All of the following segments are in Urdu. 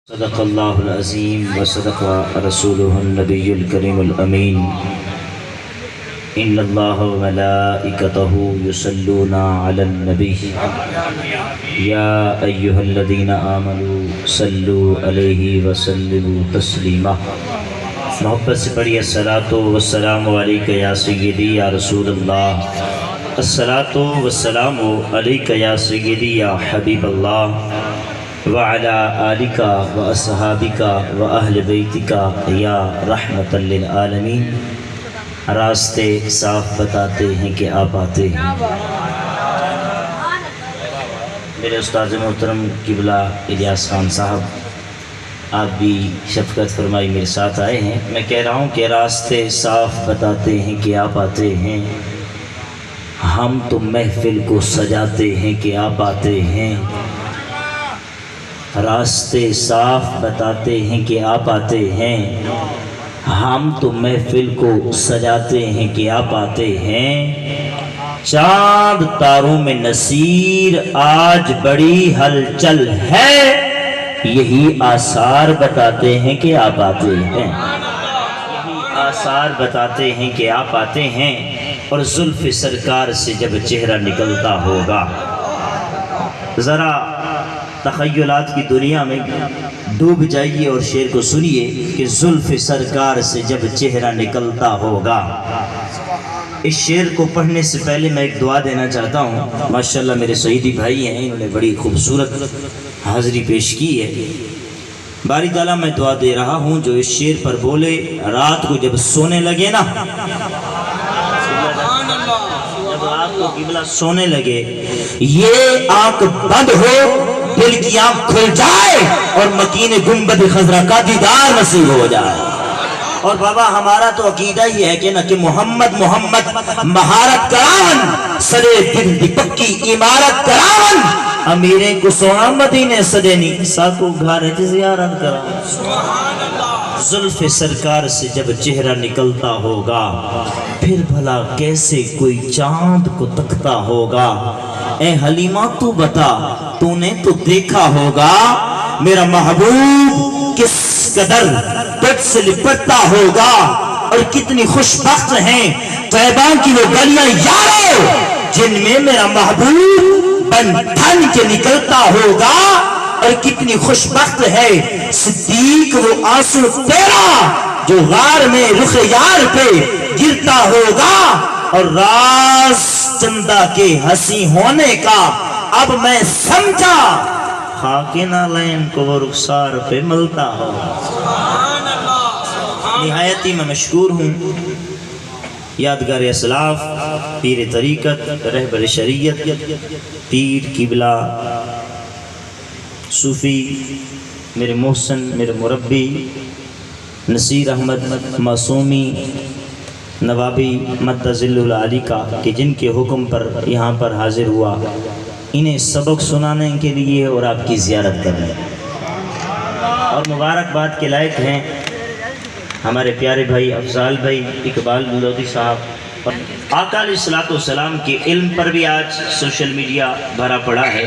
صدق اللہ العظیم وصدق رسولہ النبی الکریم الامین ان اللہ وملائکتہ یصلون علی النبی یا ایہا الذین آمنوا صلوا علیہ وسلموا تسلیما۔ محبت سے پڑھیے الصلاۃ والسلام علیک یا سیدی یا رسول اللہ، الصلاۃ والسلام علیک یا سیدی یا حبیب اللہ، وعلی آلک و اصحابک و اہل بیتک یا رحمت للعالمین۔ راستے صاف بتاتے ہیں کہ آپ آتے ہیں۔ میرے استاد محترم قبلہ الیاس خان صاحب، آپ بھی شفقت فرمائی میرے ساتھ آئے ہیں۔ میں کہہ رہا ہوں کہ راستے صاف بتاتے ہیں کہ آپ آتے ہیں، ہم تو محفل کو سجاتے ہیں کہ آپ آتے ہیں۔ راستے صاف بتاتے ہیں کہ آپ آتے ہیں، ہم تو محفل کو سجاتے ہیں کہ آپ آتے ہیں۔ چاند تاروں میں نصیر آج بڑی ہلچل ہے، یہی آثار بتاتے ہیں کہ آپ آتے ہیں، یہی آثار بتاتے ہیں کہ آپ آتے ہیں۔ اور زلف سرکار سے جب چہرہ نکلتا ہوگا، ذرا تخیلات کی دنیا میں ڈوب جائیے اور شعر کو سنیے کہ زلف سرکار سے جب چہرہ نکلتا ہوگا۔ اس شعر کو پڑھنے سے پہلے میں ایک دعا دینا چاہتا ہوں۔ ماشاءاللہ میرے سعیدی بھائی ہیں، انہوں نے بڑی خوبصورت حاضری پیش کی ہے۔ باری تعالیٰ میں دعا دے رہا ہوں جو اس شعر پر بولے، رات کو جب سونے لگے نا، جب رات کو قبلہ سونے لگے، یہ آنکھ بند ہو، دل کی آنکھ کھل جائے اور مکین گنبد خضرا کا دیدار نصیب ہو جائے۔ اور بابا ہمارا تو عقیدہ ہی ہے کہ محمد مہارت کراون، سرے دل دی پکی عمارت کراون، امیریں کو سونا مدینے سجنی ساکو گھر زیارت کراون۔ زلف سرکار سے جب چہرہ نکلتا ہوگا، پھر بھلا کیسے کوئی چاند کو تکتا ہوگا۔ اے حلیمہ تو بتا، تو نے تو دیکھا ہوگا میرا محبوب کس قدر تجھ سے لپٹتا ہوگا، اور کتنی خوش بخت ہیں طیبہ کی وہ گلیاں یارو جن میں میرا محبوب بن ٹھن کے نکلتا ہوگا، اور کتنی خوش بخت ہے صدیق وہ آنسو تیرا جو غار میں رخ یار پہ گرتا ہوگا۔ اور راز چندہ کے ہنسی ہونے کا اب میں سمجھا، خاک نالین کو وہ رخسار پہ ملتا ہوگا۔ نہایت ہی میں مشکور ہوں یادگار اسلاف، پیر طریقت، رہبر شریعت، پیر قبلہ صوفی، میرے محسن، میرے مربی نصیر احمد معصومی نوابی مدذل العالی کا، کہ جن کے حکم پر یہاں پر حاضر ہوا، انہیں سبق سنانے کے لیے اور آپ کی زیارت کرنے اور مبارکباد کے لائق ہیں ہمارے پیارے بھائی افضال بھائی اقبال لودھی صاحب۔ آقا علیہ الصلوۃ والسلام کے علم پر بھی آج سوشل میڈیا بھرا پڑا ہے۔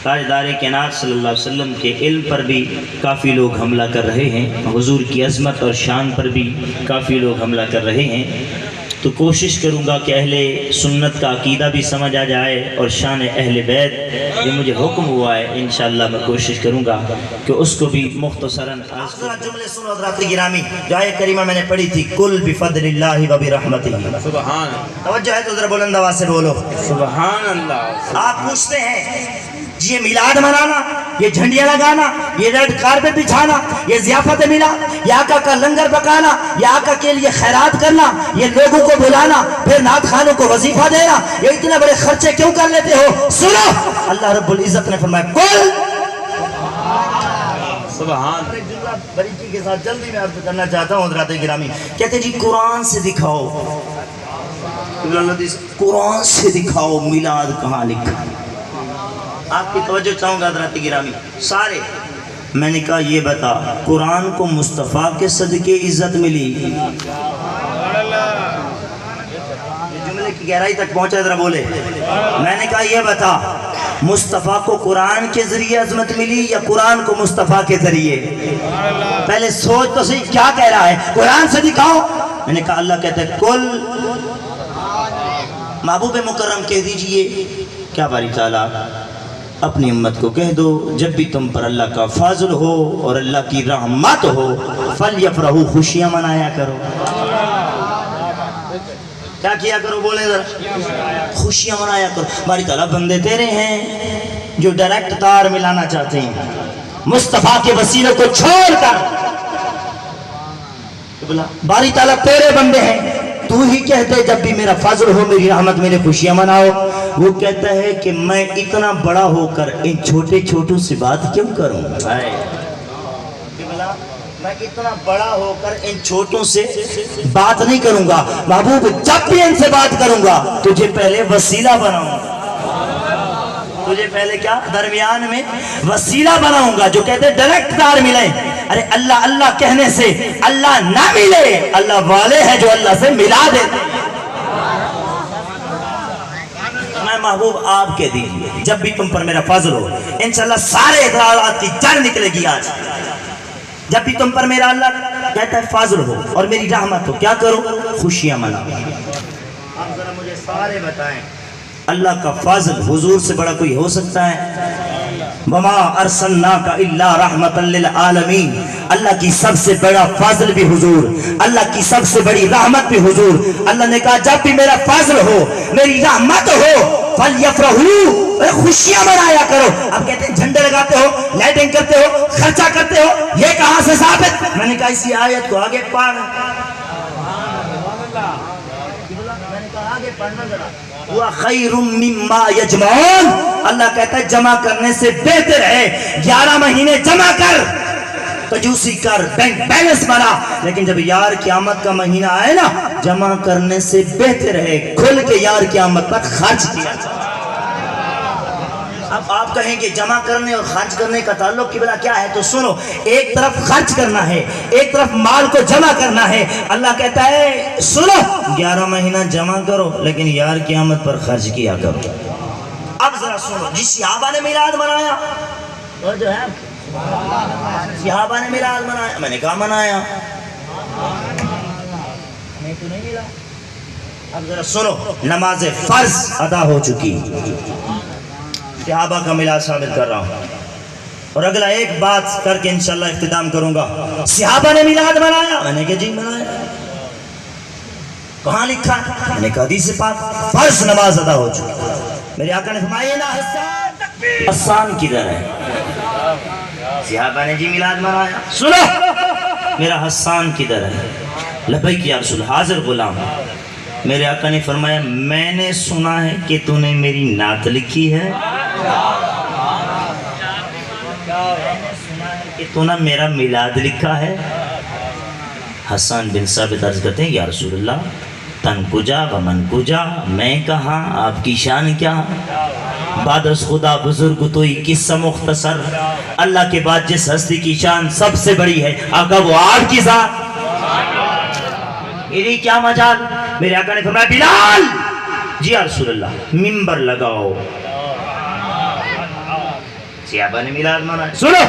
تاجدار کائنات صلی اللہ علیہ وسلم کے علم پر بھی کافی لوگ حملہ کر رہے ہیں، حضور کی عظمت اور شان پر بھی کافی لوگ حملہ کر رہے ہیں۔ تو کوشش کروں گا کہ اہل سنت کا عقیدہ بھی سمجھ آ جائے، اور شان اہل بیت جو مجھے حکم ہوا ہے انشاءاللہ میں کوشش کروں گا کہ اس کو بھی مختصراً جملے سنو حضرات گرامی۔ جو آیت کریمہ میں نے پڑھی تھی، کل بفضل اللہ و برحمتہ، سبحان توجہ ہے تو ذرا بلند آواز سے بولو سبحان اللہ۔ آپ پوچھتے ہیں یہ میلاد منانا، یہ جھنڈیاں لگانا، یہ ریڈ کارپٹ بچھانا، یہ ضیافت میلاد، یہ آقا کا لنگر پکانا، یہ آقا کے لیے خیرات کرنا، یہ لوگوں کو بلانا، پھر نعت خانوں کو وظیفہ دینا، یہ اتنے بڑے خرچے کیوں کر لیتے ہو؟ سنو، اللہ رب العزت نے فرمایا کل سبحان بریکی کے ساتھ جلدی میں عرض کرنا چاہتا ہوں حضرات گرامی، کہتے جی قرآن سے دکھاؤ، قرآن سے دکھاؤ میلاد کہاں لکھا۔ آپ کی توجہ چاہوں گا حضرات گرامی سارے۔ میں نے کہا یہ بتا، قرآن کو مصطفیٰ کے صدقے عزت ملی؟ جملے کی گہرائی تک پہنچا ذرا بولے۔ میں نے کہا یہ بتا، مصطفیٰ کو قرآن کے ذریعے عظمت ملی یا قرآن کو مصطفیٰ کے ذریعے؟ پہلے سوچ تو صحیح، کیا کہہ رہا ہے؟ قرآن سے دکھاؤ۔ میں نے کہا اللہ کہتا ہے کل محبوب مکرم کہہ دیجئے کیا باری تعالیٰ اپنی امت کو کہہ دو جب بھی تم پر اللہ کا فضل ہو اور اللہ کی رحمت ہو فَلْيَفْرَحُوا، خوشیاں منایا کرو۔ کیا کیا کرو؟ بولیں ذرا، خوشیاں منایا کرو۔ باری تعالیٰ بندے تیرے ہیں جو ڈائریکٹ تار ملانا چاہتے ہیں مصطفیٰ کے وسیلوں کو چھوڑ کر۔ باری تعالیٰ تیرے بندے ہیں، تو ہی کہتے جب بھی میرا فضل ہو میری رحمت میرے خوشیاں مناؤ۔ وہ کہتا ہے کہ میں اتنا بڑا ہو کر ان چھوٹے چھوٹوں سے بات کیوں کروں؟ میں اتنا بڑا ہو کر ان چھوٹوں سے بات نہیں کروں گا محبوب، جب بھی ان سے بات کروں گا تجھے پہلے وسیلہ بناؤں گا۔ تجھے پہلے کیا؟ درمیان میں وسیلہ بناؤں گا۔ جو کہتے ڈائریکٹ تار ملیں، ارے اللہ اللہ کہنے سے اللہ نہ ملے، اللہ والے ہیں جو اللہ سے ملا دیتے۔ میں محبوب آپ کے دیجئے جب بھی تم پر میرا فضل ہو انشاءاللہ سارے اعتراضات کی جڑ نکلے گی آج۔ جب بھی تم پر میرا اللہ کہتا ہے فضل ہو اور میری رحمت ہو کیا کرو؟ خوشیاں مناؤ۔ آپ ذرا مجھے سارے بتائیں اللہ کا فضل حضور سے بڑا کوئی ہو سکتا ہے؟ وَمَا أَرْسَلْنَاكَ إِلَّا رَحْمَةً لِلْعَالَمِينَ، اللہ کی سب سے بڑا فضل بھی حضور، اللہ کی سب سے بڑی رحمت بھی حضور۔ اللہ نے کہا جب بھی میرا فضل ہو میری رحمت ہو فَلْيَفْرَحُوا، خوشیاں منایا کرو۔ اب کہتے ہیں جھنڈے لگاتے ہو، لائٹنگ کرتے ہو، خرچہ کرتے ہو، یہ کہاں سے ثابت؟ میں نے کہا اسی آیت کو آگے پڑھ، میں نے کہا آگے پڑھنا ذرا۔ وَخَيْرٌ مِّمَّا يَجْمَعُونَ، اللہ کہتا ہے جمع کرنے سے بہتر ہے 11 مہینے جمع کر، کنجوسی کر، بینک بیلنس بنا، لیکن جب یار قیامت کا مہینہ آئے نا جمع کرنے سے بہتر ہے کھل کے یار قیامت پر خرچ کیا جائے۔ اب آپ کہیں کہ جمع کرنے اور خرچ کرنے کا تعلق قبلہ کیا ہے؟ تو سنو، ایک طرف خرچ کرنا ہے ایک طرف مال کو جمع کرنا ہے۔ اللہ کہتا ہے سنو 11 مہینہ جمع کرو لیکن یار قیامت پر خرچ کیا کرو۔ اب ذرا سنو، جس صحابہ نے میلاد منایا اور جو ہے صحابہ نے میلاد منایا، میں نے کہا منایا، ہمیں تو نہیں ملا۔ اب ذرا سنو، نماز فرض ادا ہو چکی، صحابہ کا میلاد ثابت کر رہا ہوں، اور اگلا ایک بات کر کے انشاءاللہ اختتام کروں گا۔ صحابہ نے میلاد منایا، میں نے کہا جی منایا، کہاں لکھا ہے؟ میں نے کہا حدیث پاک فرض نماز ادا ہو چکی۔ میرے آقا نے فرمایا نا حسان کدھر ہے؟ صحابہ نے جی میلاد منایا، سنو میرا حسان کدھر ہے؟ لبیک یا رسول، حاضر غلام۔ میرے آقا نے فرمایا میں نے سنا ہے کہ تو نے میری نعت لکھی ہے، کہ تو نے میرا میلاد لکھا ہے۔ حسان بن ثابت عرض کرتے ہیں یا رسول اللہ تن کجا و من کجا، میں کہاں آپ کی شان کیا؟ بعد از خدا بزرگ توئی قصہ مختصر، اللہ کے بعد جس ہستی کی شان سب سے بڑی ہے آقا وہ آپ کی ذات، میری کیا مجال؟ میرے آقا نے فرمایا بلال جی یا رسول اللہ منبر لگاؤ۔ صحابہ نے میلاد منایا، سنو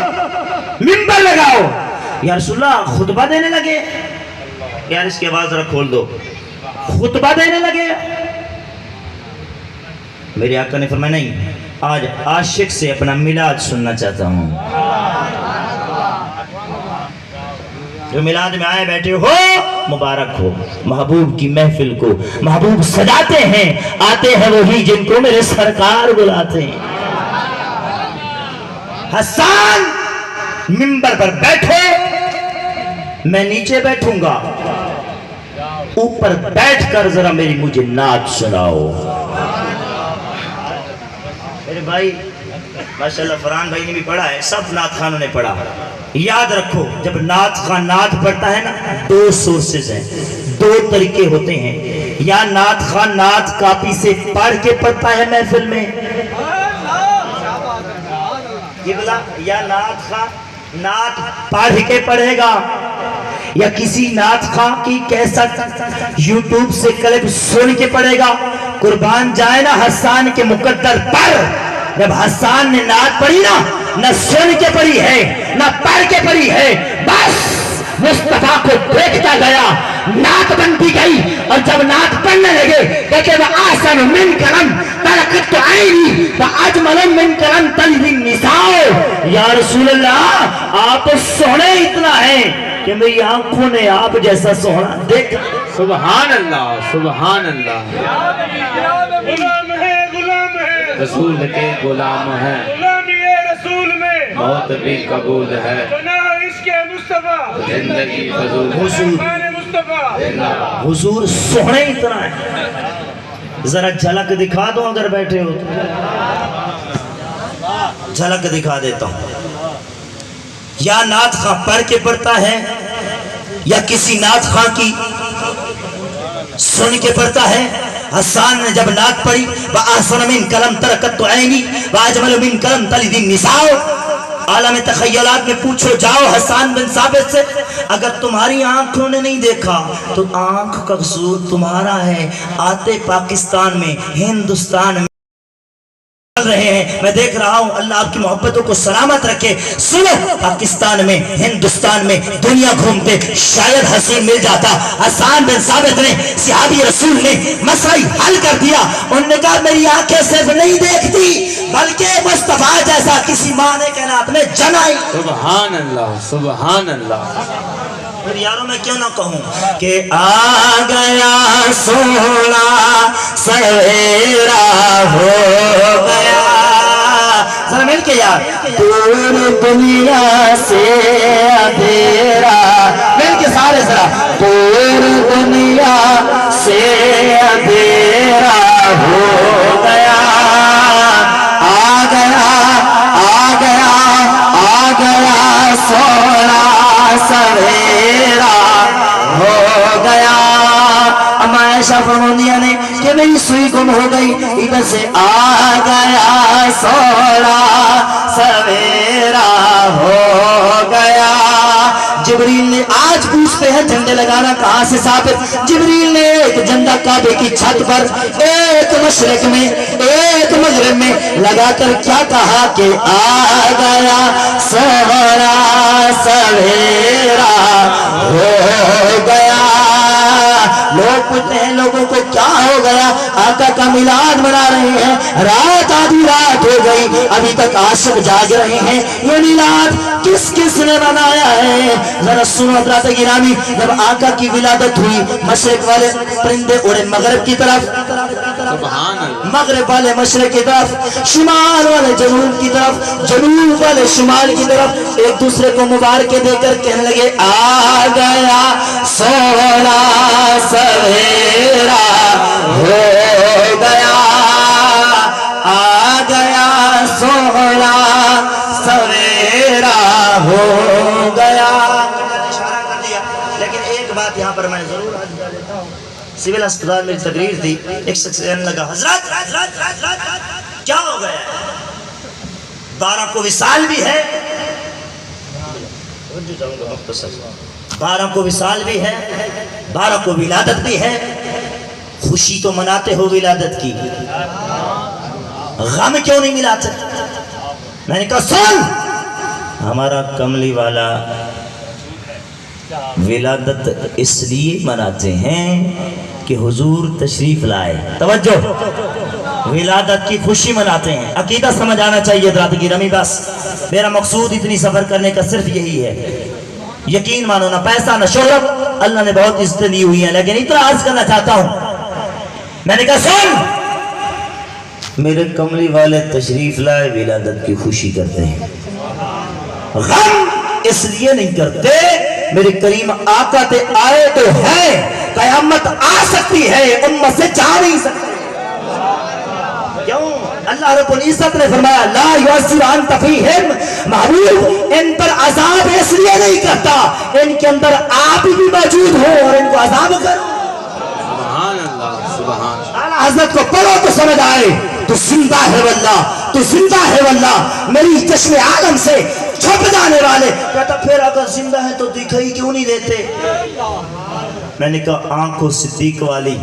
منبر لگاؤ۔ یا رسول اللہ خطبہ دینے لگے، یار اس کی آواز ذرا کھول دو، خطبہ دینے لگے۔ میرے آقا نے فرمایا نہیں، آج عاشق سے اپنا میلاد سننا چاہتا ہوں۔ جو میلاد میں آئے بیٹھے ہو مبارک ہو، محبوب کی محفل کو محبوب سجاتے ہیں، آتے ہیں وہی جن کو میرے سرکار بلاتے ہیں۔ حسان منبر پر بیٹھو، میں نیچے بیٹھوں گا، اوپر بیٹھ کر ذرا میری مجھے نعت سناؤ۔ میرے بھائی ماشاءاللہ فرحان بھائی نے بھی پڑھا ہے، سب نعت خانوں نے پڑھا۔ یاد رکھو جب نعت خان نعت پڑھتا ہے نا 2 سورسز ہیں، 2 طریقے ہوتے ہیں، یا نعت خان نعت کاپی سے پڑھ کے پڑھتا ہے محفل میں، یا نعت خان نعت پڑھ کے پڑھے گا، یا کسی نعت خان کی کیسٹ یوٹیوب سے کلپ سن کے پڑھے گا۔ قربان جائے نا حسان کے مقدر پر جب حسان نے نعت پڑھی نا، نہ سن کے پڑھی ہے نہ پڑھ کے پڑھی ہے، بس مصطفیٰ کو دیکھتا گیا، نعت بنتی گئی، اور جب نعت پڑھنے لگے کہ وَأَحْسَنُ مِنْ كَلَمْ تَرَقَتْ عَيْنِي وَأَجْمَلُ مِنْ كَلَمْ تَلِدِ النِّسَاءُ۔ یا رسول اللہ، آپ سونے اتنا ہیں کہ میری آنکھوں نے آپ جیسا سونا دیکھا۔ سبحان اللہ، سبحان اللہ۔ غلام ہے، غلام ہے، رسول کے غلام ہیں، غلامی رسول میں موت بھی قبول ہے، بنا عشق مصطفیٰ، زندگی فضول ہے۔ فرمان مصطفیٰ۔ حضور سونے اتنا ہے، ذرا جھلک دکھا دو اگر بیٹھے ہو تو، جھلک دکھا دیتا ہوں۔ یا نعت خواں پڑھ کے پڑھتا ہے یا کسی نعت خواں کی سن کے پڑھتا ہے۔ حسان نے جب نعت پڑھی وَأَحْسَنَ مِنْ كَلَمْ تَرَقَتْ عَيْنِي وَأَجْمَلُ مِنْ كَلَمْ تَلِدِ النِّسَاءُ، عالم تخیلات میں پوچھو جاؤ حسان بن ثابت سے، اگر تمہاری آنکھوں نے نہیں دیکھا تو آنکھ کا قصور تمہارا ہے۔ آتے پاکستان میں، ہندوستان میں رہے ہیں، میں دیکھ رہا ہوں، اللہ آپ کی محبتوں کو سلامت رکھے۔ سنو، پاکستان میں، ہندوستان میں، دنیا گھومتے شاید حسین مل جاتا۔ حسان بن ثابت نے، صحابی رسول نے مسئلہ حل کر دیا۔ انہوں نے کہا میری آنکھیں صرف نہیں دیکھتی بلکہ مصطفیٰ جیسا کسی ماں نے کائنات میں جنائی۔ سبحان اللہ، سبحان اللہ۔ پھر یاروں میں کیوں نہ کہوں کہ آ گیا سونا سویرا ہو گیا، ذرا مل کے یار، دور دنیا سے اندھیرا، مل کے سارے ذرا، دور دنیا سے اندھیرا ہو گیا، آ گیا آ گیا آ گیا سونا سویرا ہو گیا۔ اما عائشہ فرماندیاں نے کہ میری سوئی گم ہو گئی، ادھر سے آ گیا سونا سویرا ہو گیا۔ جبریل نے، آج پوچھتے ہیں جھنڈے لگانا کہاں سے ثابت، جبریل نے ایک جھنڈا کعبے کی چھت پر ایک مشرق میں ایک مغرب میں لگا کر کیا کہا کہ آ گیا سونا سویرا ہو گیا۔ لوگ پوچھتے ہیں لوگوں کو کیا ہو گیا، آقا کا میلاد منا رہے ہیں، رات آدھی رات ہو گئی ابھی تک عاشق جاگ رہے ہیں، یہ میلاد کس کس نے منایا ہے؟ ذرا سنو حضرات گرامی، جب آقا کی ولادت ہوئی مشرق والے پرندے اڑے مغرب کی طرف، سبحان اللہ۔ مغرب والے مشرق کی طرف، شمال والے جنوب کی طرف، جنوب والے شمال کی طرف، ایک دوسرے کو مبارکیں دے کر کہنے لگے آ گیا سونا سویرا ہو گیا، آ گیا سونا سویرا ہو گیا۔ اشارہ کر دیا، لیکن ایک بات یہاں پر میں ضرور عرض کر دیتا ہوں۔ سول اسپتال میں تقریر تھی، ایک شخص کہنے لگا حضرت کیا ہو گیا، 12 کو وصال بھی ہے، 12 کو وصال بھی ہے، 12 کو ولادت بھی ہے، خوشی تو مناتے ہو ولادت کی، غم کیوں نہیں ملاتے؟ میں نے کہا سن، ہمارا کملی والا ولادت اس لیے مناتے ہیں کہ حضور تشریف لائے، توجہ، ولادت کی خوشی مناتے ہیں۔ عقیدہ سمجھ آنا چاہیے حضرات گرامی، بس میرا مقصود اتنی سفر کرنے کا صرف یہی ہے۔ یقین مانو، نہ پیسہ نہ شہرت، اللہ نے بہت عزتیں دی ہوئی ہیں، لیکن اتنا عرض کرنا چاہتا ہوں، میں نے کہا سن، میرے کملی والے تشریف لائے ولادت کی خوشی کرتے ہیں، غم اس لیے نہیں کرتے، میرے کریم آقا تے آئے تو ہے، قیامت آ سکتی ہے، امت سے جا نہیں سکتے۔ کیوں؟ اللہ رب العزت نے فرمایا لا یؤثر انت فیہم، محبوب ان پر عذاب اس لیے نہیں کرتا، ان کے اندر آپ بھی موجود ہو اور ان کو عذاب کرو۔ سبحان اللہ، سبحان اللہ۔ اعلیٰ حضرت کو پڑھو تو سمجھ آئے، تو زندہ ہے واللہ، تو زندہ ہے واللہ، میری چشم عالم سے چھپ جانے والے۔ کہتا پھر اگر زندہ ہے تو دکھائی کیوں نہیں دیتے؟ میں نے کہا آنکھوں صدیق والی،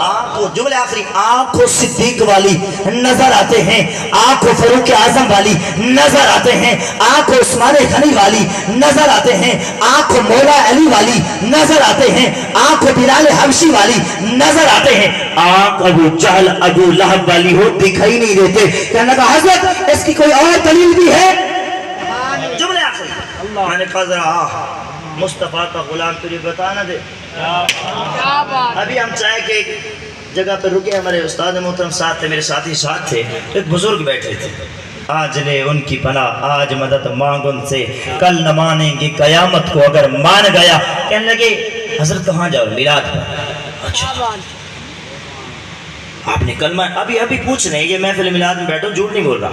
آنکھوں جملے آخری آنکھوں صدیق والی نظر آتے ہیں, آنکھوں فاروق اعظم والی نظر آتے ہیں, آنکھوں عثمان غنی والی نظر آتے ہیں, آنکھوں مولا علی والی نظر آتے ہیں, آنکھوں بلال حبشی والی نظر آتے ہیں, آنکھ ابو جہل ابو لہب والی ہو دکھائی نہیں دیتے. کہنے لگا حضرت اس کی کوئی اور دلیل بھی ہے؟ جملے آخری میں نے کہا ذرا مصطفیٰ کا غلام تجھے بتانا دے. ابھی ہم چاہے کہ ایک جگہ پہ رکے, ہمارے استاد محترم ساتھ تھے, میرے ساتھی ساتھ تھے, ایک بزرگ بیٹھے تھے. آج لے ان کی پناہ, آج مدد مانگ ان سے, کل نہ مانیں گے قیامت کو اگر مان گیا. کہنے لگے حضرت کہاں جاؤ؟ میلاد پر. اچھا آپ نے کلمہ ابھی پوچھ رہے ہیں, یہ محفل میلاد میں بیٹھو, جھوٹ نہیں بول رہا.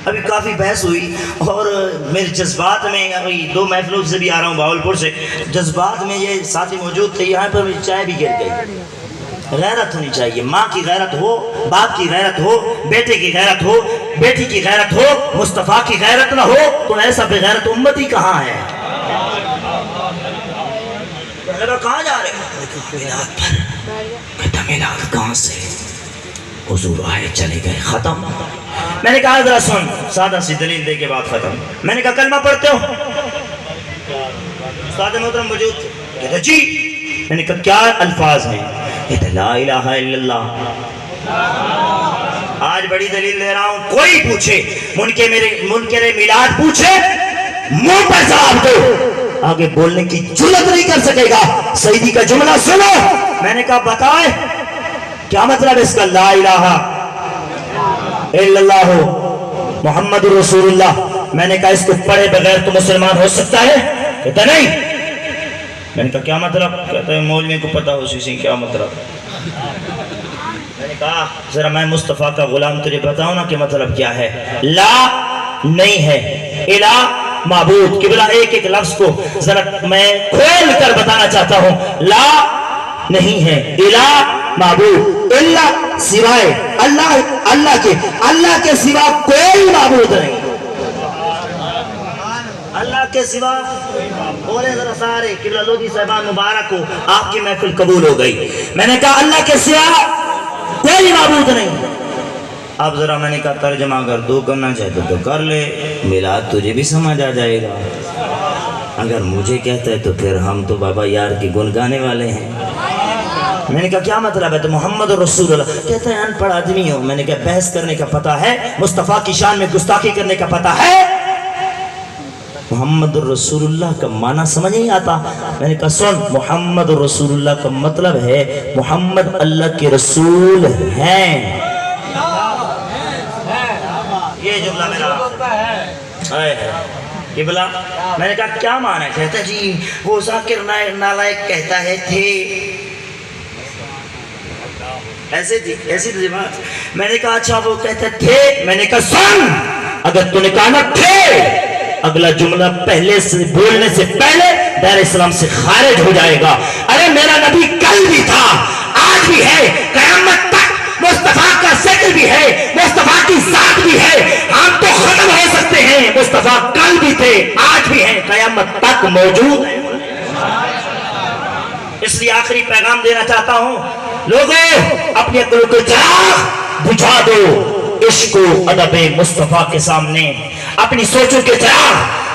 ابھی کافی بحث ہوئی اور میرے جذبات میں, ابھی 2 محفلوں سے بھی آ رہا ہوں باولپور سے, جذبات میں یہ ساتھی موجود تھے, یہاں پر میری چائے بھی گر گئی. غیرت ہونی چاہیے, ماں کی غیرت ہو, باپ کی غیرت ہو, بیٹے کی غیرت ہو, بیٹی کی غیرت ہو, مصطفیٰ کی غیرت نہ ہو تو ایسا بے غیرت امتی کہاں ہے؟ کہاں جا رہے ہیں؟ میلاد پر. کہتا میلاد کہاں سے؟ حضور آئے چلے گئے, ختم. میں نے کہا ذرا سن, سادہ سی دلیل دے کے بعد ختم. میں نے کہا کلمہ پڑھتے ہو؟ استاد محترم موجود تھے. کہتا جی. میں نے کہا کیا الفاظ ہیں؟ کہتا لا الہ الا اللہ. آج بڑی دلیل دے رہا ہوں, کوئی پوچھے منکر میلاد پوچھے, منہ پر جواب دو, آگے بولنے کی جرات نہیں کر سکے گا. سیدی کا جملہ سنو. میں نے کہا بتائے کیا مطلب اس کا لا الہ الا اللہ محمد رسول اللہ؟ میں نے کہا اس کو پڑھے بغیر تو مسلمان ہو سکتا ہے؟ کہتا نہیں. میں نے کہا کیا مطلب؟ کہتا ہے مولوی کو پتا ہو سی کیا مطلب. میں نے کہا ذرا میں مصطفیٰ کا غلام تجھے بتاؤں نا کہ مطلب کیا ہے. لا نہیں ہے, الہ معبود. قبلہ ایک ایک لفظ کو ذرا میں کھول کر بتانا چاہتا ہوں. لا نہیں ہے, الہ معبود, اللہ سوائے اللہ کے سوا کوئی معبود نہیں. اللہ کے سوا بولے ذرا سارے. قبلہ لودھی صاحبان مبارک ہو, آپ کی محفل قبول ہو گئی. میں نے کہا اللہ کے سوا کوئی معبود نہیں. اب ذرا میں نے کہا ترجمہ اگر تو کرنا چاہتے تو کر لے, میلاد تجھے بھی سمجھ آ جائے گا. اگر مجھے کہتا ہے تو پھر ہم تو بابا یار کے گن گانے والے ہیں. میں نے کہا کیا مطلب ہے؟ تو محمد رسول اللہ. کہتا ہے ان پڑھ آدمی ہو. میں نے کہا بحث کرنے کا پتہ ہے, مصطفیٰ کی شان میں گستاخی کرنے کا پتہ ہے, محمد رسول اللہ کا معنی سمجھ نہیں آتا. میں نے کہا سن, محمد رسول اللہ کا مطلب ہے محمد اللہ کے رسول ہیں. یہ جملہ میرا قبلہ. میں نے کہا کیا معنی ہے؟ کہتا جی وہ ذاکر نالائق کہتا ہے تھے, ایسے تھی بات. میں نے کہا اچھا وہ کہتے تھے. میں نے کہا سن, اگر تو نے کہا نہ تھے, اگلا جملہ پہلے سے بولنے سے پہلے دائرہ اسلام سے خارج ہو جائے گا. ارے میرا نبی کل بھی تھا, آج بھی ہے, قیامت تک مصطفیٰ کا ذکر بھی ہے, مصطفیٰ کی ذات بھی ہے. ہم تو ختم ہو سکتے ہیں, مصطفیٰ کل بھی تھے, آج بھی ہیں, قیامت تک موجود ہیں. اس لیے آخری پیغام دینا چاہتا ہوں, لوگوں اپنی عقلوں کو چراغ بجھا دو عشق و ادب مصطفیٰ کے سامنے. اپنی سوچوں کے چراغ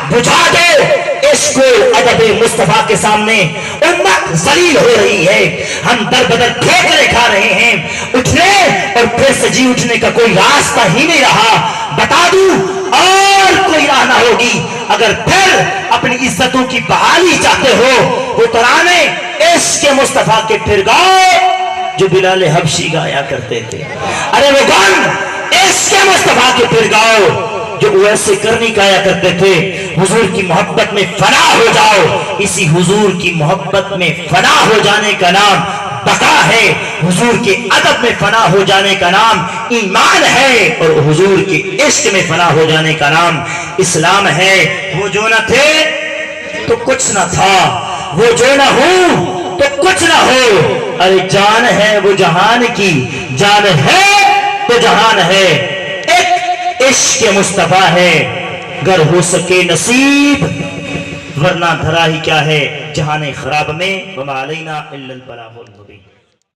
بجھا دو عشق و ادب مصطفیٰ کے سامنے. امت ذلیل ہو رہی ہے, ہم در بدر ٹھوکریں کھا رہے ہیں, اٹھنے اور پھر سے جی اٹھنے کا کوئی راستہ ہی نہیں رہا. بتا دوں اور کوئی راہ نہ ہوگی. اگر پھر اپنی عزتوں کی بحالی چاہتے ہو, وہ ترانے عشق مصطفیٰ کے پھر گاؤ جو بلال حبشی گایا کرتے تھے. ارے وہ گن عشق مصطفیٰ کے پھر گاؤ جو ویسے کرنی گایا کرتے تھے. حضور کی محبت میں فنا ہو جاؤ. اسی حضور کی محبت میں فنا ہو جانے کا نام بقا ہے, حضور کے ادب میں فنا ہو جانے کا نام ایمان ہے, اور حضور کے عشق میں فنا ہو جانے کا نام اسلام ہے. وہ جو نہ تھے تو کچھ نہ تھا, وہ جو نہ ہوں تو کچھ نہ ہو. ارے جان ہے وہ جہان کی, جان ہے تو جہان ہے, ایک عشق مصطفیٰ ہے. گر ہو سکے نصیب, ورنہ دھرا ہی کیا ہے جہان خراب میں. وما علینا الا البلاغ المبین.